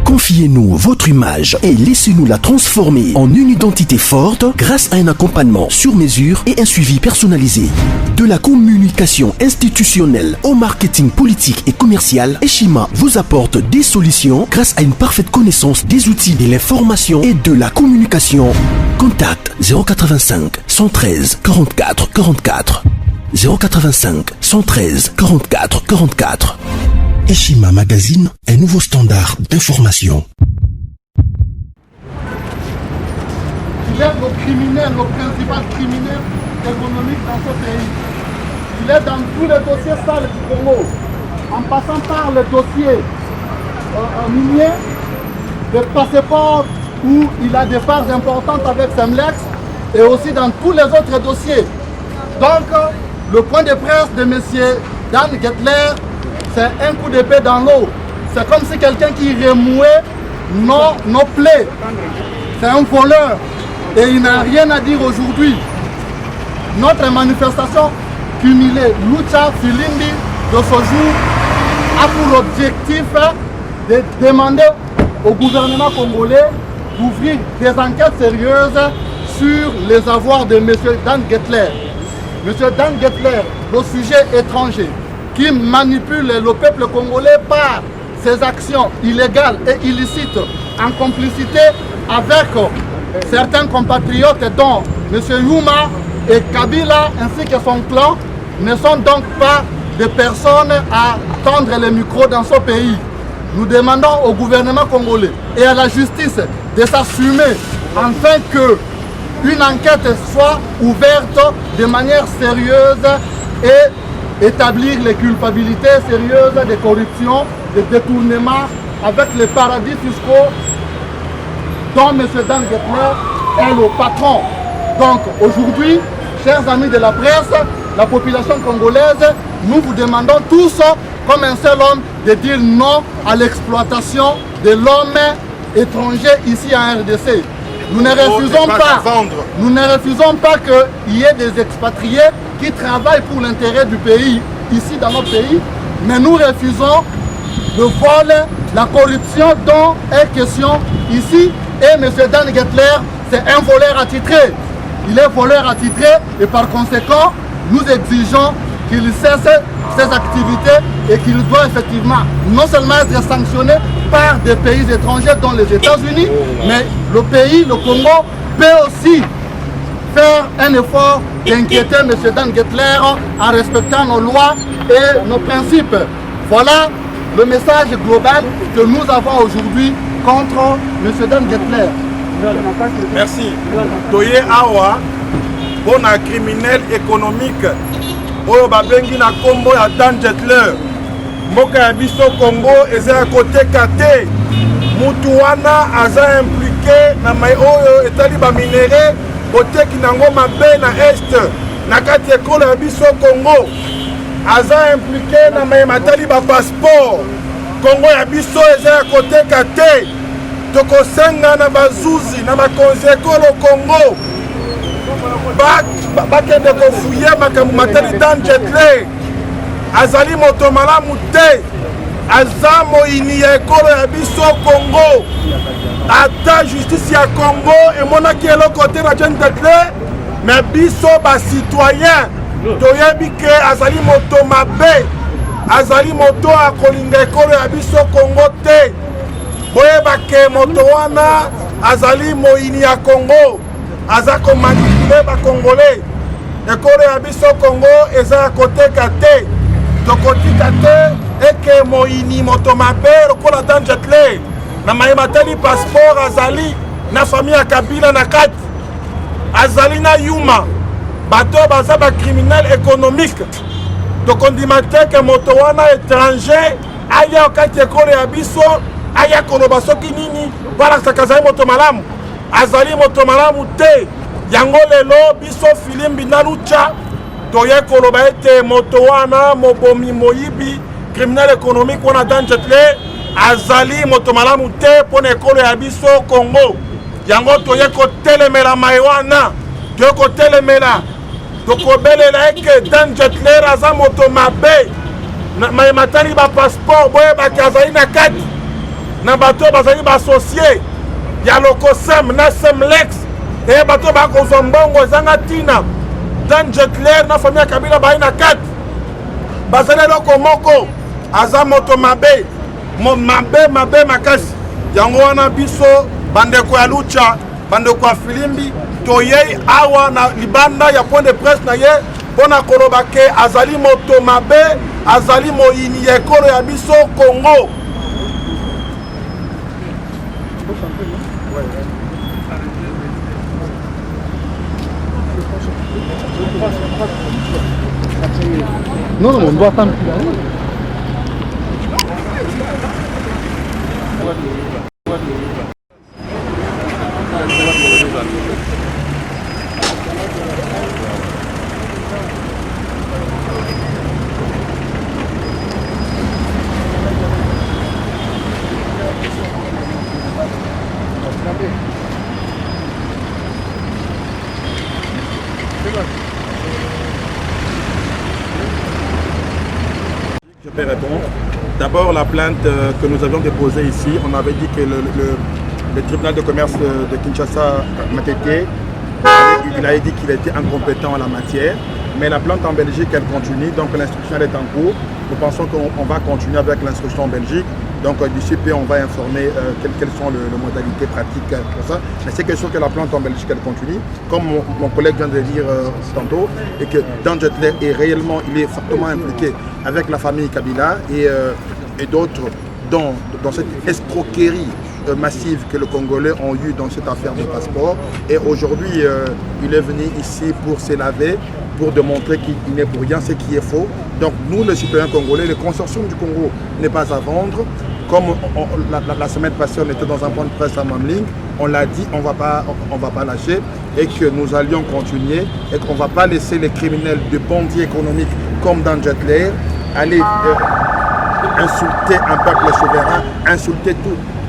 Confiez-nous votre image et laissez-nous la transformer en une identité forte grâce à un accompagnement sur mesure et un suivi personnalisé. De la communication institutionnelle au marketing politique et commercial, Eshima vous apporte des solutions grâce à une parfaite connaissance des outils de l'information et de la communication. Contact 085 113 44 44 085 113 44 44. Eshima Magazine, un nouveau standard d'information. Il est le criminel, le principal criminel économique dans ce pays. Il est dans tous les dossiers sales du Congo, en passant par le dossier minier, des passeports où il a des parts importantes avec Semlex, et aussi dans tous les autres dossiers. Donc, le point de presse de M. Dan Gettler, c'est un coup d'épée dans l'eau. C'est comme si quelqu'un qui remouait nos plaies. C'est un voleur. Et il n'a rien à dire aujourd'hui. Notre manifestation cumulée, Lucha Filimbi, de ce jour, a pour objectif de demander au gouvernement congolais d'ouvrir des enquêtes sérieuses sur les avoirs de M. Dan Gettler. M. Dan Gettler, le sujet étranger, qui manipule le peuple congolais par ses actions illégales et illicites en complicité avec certains compatriotes dont M. Yuma et Kabila ainsi que son clan ne sont donc pas des personnes à tendre le micro dans ce pays. Nous demandons au gouvernement congolais et à la justice de s'assumer afin que une enquête soit ouverte de manière sérieuse et établir les culpabilités sérieuses de corruption, de détournement avec les paradis fiscaux dont M. Dan Gettler est le patron. Donc aujourd'hui, chers amis de la presse, la population congolaise, nous vous demandons tous, comme un seul homme, de dire non à l'exploitation de l'homme étranger ici en RDC. Nous ne refusons pas qu'il y ait des expatriés qui travaillent pour l'intérêt du pays, ici dans notre pays, mais nous refusons le vol, la corruption dont est question ici. Et M. Dan Gettler, c'est un voleur attitré. Il est voleur attitré et par conséquent, nous exigeons qu'il cesse ses activités et qu'il doit effectivement non seulement être sanctionné par des pays étrangers dont les États-Unis, mais le pays, le Congo, peut aussi faire un effort d'inquiéter M. Dan Gettler en respectant nos lois et nos principes. Voilà le message global que nous avons aujourd'hui contre M. Dan Gettler. Merci. Toye Awa, bon criminel économique, oyo babengi na kombo ya Dan Gettler. Mboka ya biso Congo eza à côté kate. Mutu wana aza impliqué na mai oyo etali ba minéré oteki nango mabe na est na kati ekolo ya biso Congo. Aza impliqué na mai matali ba passeport. Congo ya biso eza à côté kate. Tokosenga na bazuzi na bakonzi ekolo Congo. Bakende kofuye makambo matali Dan Gettler. Azali moto malamu te, aza moyini ya ekolo ya biso Congo. Ata justice ya Congo emonaki eloko te na Dan Gettler, mais biso ba citoyen toyebi ke azali moto mabe, azali moto akolinga ekolo ya biso Congo te. Boyeba ke moto wana azali moyini ya Congo, aza komanipule ba Congolais. Ekolo ya biso Congo eza ya koteka te. Tokotika te eke moyini moto mabe lokola Dan Gettler na mayema tali passeport azali na famille ya Kabila na kati, azali na Yuma bato baza ba criminel économique. Tokondima te ke moto wana étranger aya okati ekolo ya biso aya koloba soki nini balakisaka azali moto malamu. Azali moto malamu te. Yango lelo biso Filimbi na Lucha toye koloba ete moto wana mobomi moyibi criminel économique wana Dan Gettler azali moto malamu te pona ekolo ya biso Congo. Yango toye kotelemela mai wana, toye kotelemela tokobelela eke Dan Gettler aza moto mabe mai matali ba passeport boye baki azali na kati. na bato bazali associé ya Locosem na Semlex et bato bakozwa mbongo ezanga tina Dan Jetler na famille ya Kabila bayi na 4 bazali eloko moko aza moto mabe makasi yango wana biso bandeko ya Lucha bandeko ya Filimbi toyei awa na libanda ya point de presse na ye mpona koloba ke azali moto mabe azali moyini ya ekolo ya biso Congo. Non, on doit attendre. Je peux répondre. D'abord, la plainte que nous avions déposée ici, on avait dit que le tribunal de commerce de Kinshasa, Matete, il a dit qu'il était incompétent en la matière. Mais la plainte en Belgique, elle continue, donc l'instruction est en cours. Nous pensons qu'on va continuer avec l'instruction en Belgique. Donc d'ici peu, on va informer quelles sont les modalités pratiques pour ça. Mais c'est quelque chose que la plainte en Belgique, elle continue. Comme mon collègue vient de le dire tantôt, et que Dan Jetler est réellement, il est fortement impliqué avec la famille Kabila et d'autres dans cette escroquerie massive que les Congolais ont eu dans cette affaire de passeport. Et aujourd'hui, il est venu ici pour s'élaver, pour démontrer qu'il n'est pour rien, ce qui est faux. Donc nous, les citoyens congolais, le consortium du Congo n'est pas à vendre. Comme la semaine passée, on était dans un point de presse à Mamling, on l'a dit, on va pas lâcher et que nous allions continuer et qu'on ne va pas laisser les criminels de bandits économiques comme Dan Jetler aller insulter un peuple souverain, insulter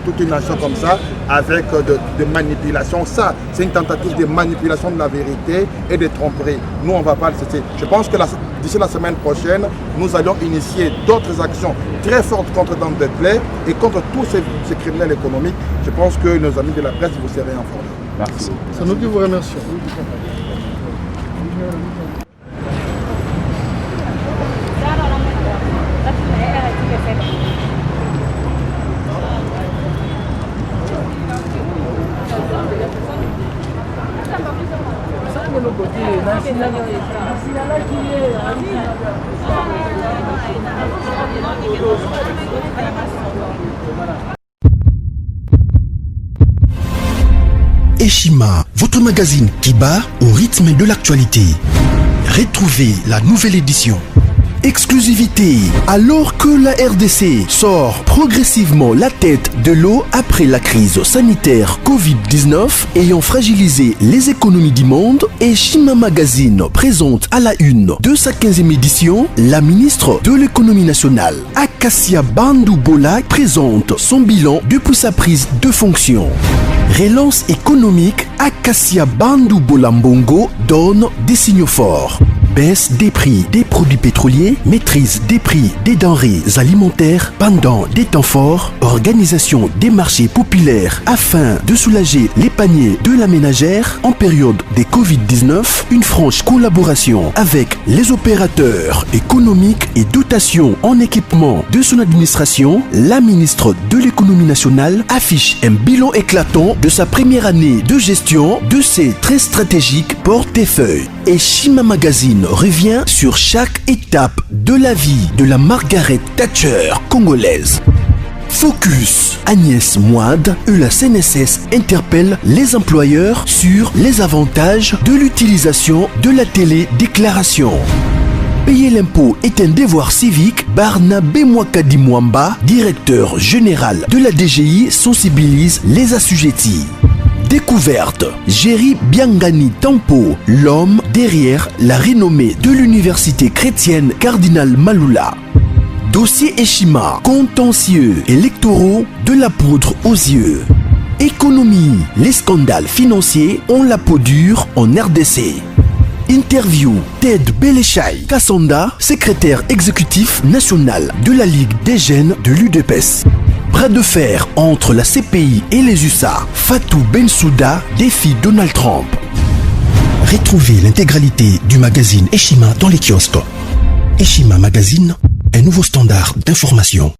toute une nation comme ça avec de manipulation. Ça, c'est une tentative de manipulation de la vérité et de tromperie. Nous, on ne va pas le cesser. Je pense que d'ici la semaine prochaine, nous allons initier d'autres actions très fortes contre Dan Jetler et contre tous ces criminels économiques. Je pense que nos amis de la presse, vous serez informés. Merci. C'est nous qui vous remercions. Eshima, votre magazine qui bat au rythme de l'actualité. Retrouvez la nouvelle édition. Exclusivité, alors que la RDC sort progressivement la tête de l'eau après la crise sanitaire Covid-19 ayant fragilisé les économies du monde, Eshima Magazine présente à la une de sa 15e édition la ministre de l'économie nationale, Akassia Bandou Bola, présente son bilan depuis sa prise de fonction. Relance économique, Akassia Bandou Bola Mbongo donne des signaux forts. Baisse des prix des produits pétroliers, maîtrise des prix des denrées alimentaires pendant des temps forts, organisation des marchés populaires afin de soulager les paniers de la ménagère en période de Covid-19, une franche collaboration avec les opérateurs économiques et dotation en équipement de son administration, la ministre de l'économie nationale affiche un bilan éclatant de sa première année de gestion de ses très stratégiques portefeuilles. Eshima Magazine revient sur chaque étape de la vie de la Margaret Thatcher congolaise. Focus, Agnès Moide et la CNSS interpellent les employeurs sur les avantages de l'utilisation de la télédéclaration. Payer l'impôt est un devoir civique. Barnabé Mwakadi Mwamba, directeur général de la DGI, sensibilise les assujettis. Découverte, Jerry Biangani Tampo, l'homme derrière la renommée de l'université chrétienne Cardinal Malula. Dossier Eshima, contentieux électoraux de la poudre aux yeux. Économie, les scandales financiers ont la peau dure en RDC. Interview, Ted Belechai Kassanda, secrétaire exécutif national de la Ligue des jeunes de l'UDPS. Bras de fer entre la CPI et les USA. Fatou Bensouda défie Donald Trump. Retrouvez l'intégralité du magazine Eshima dans les kiosques. Eshima Magazine, un nouveau standard d'information.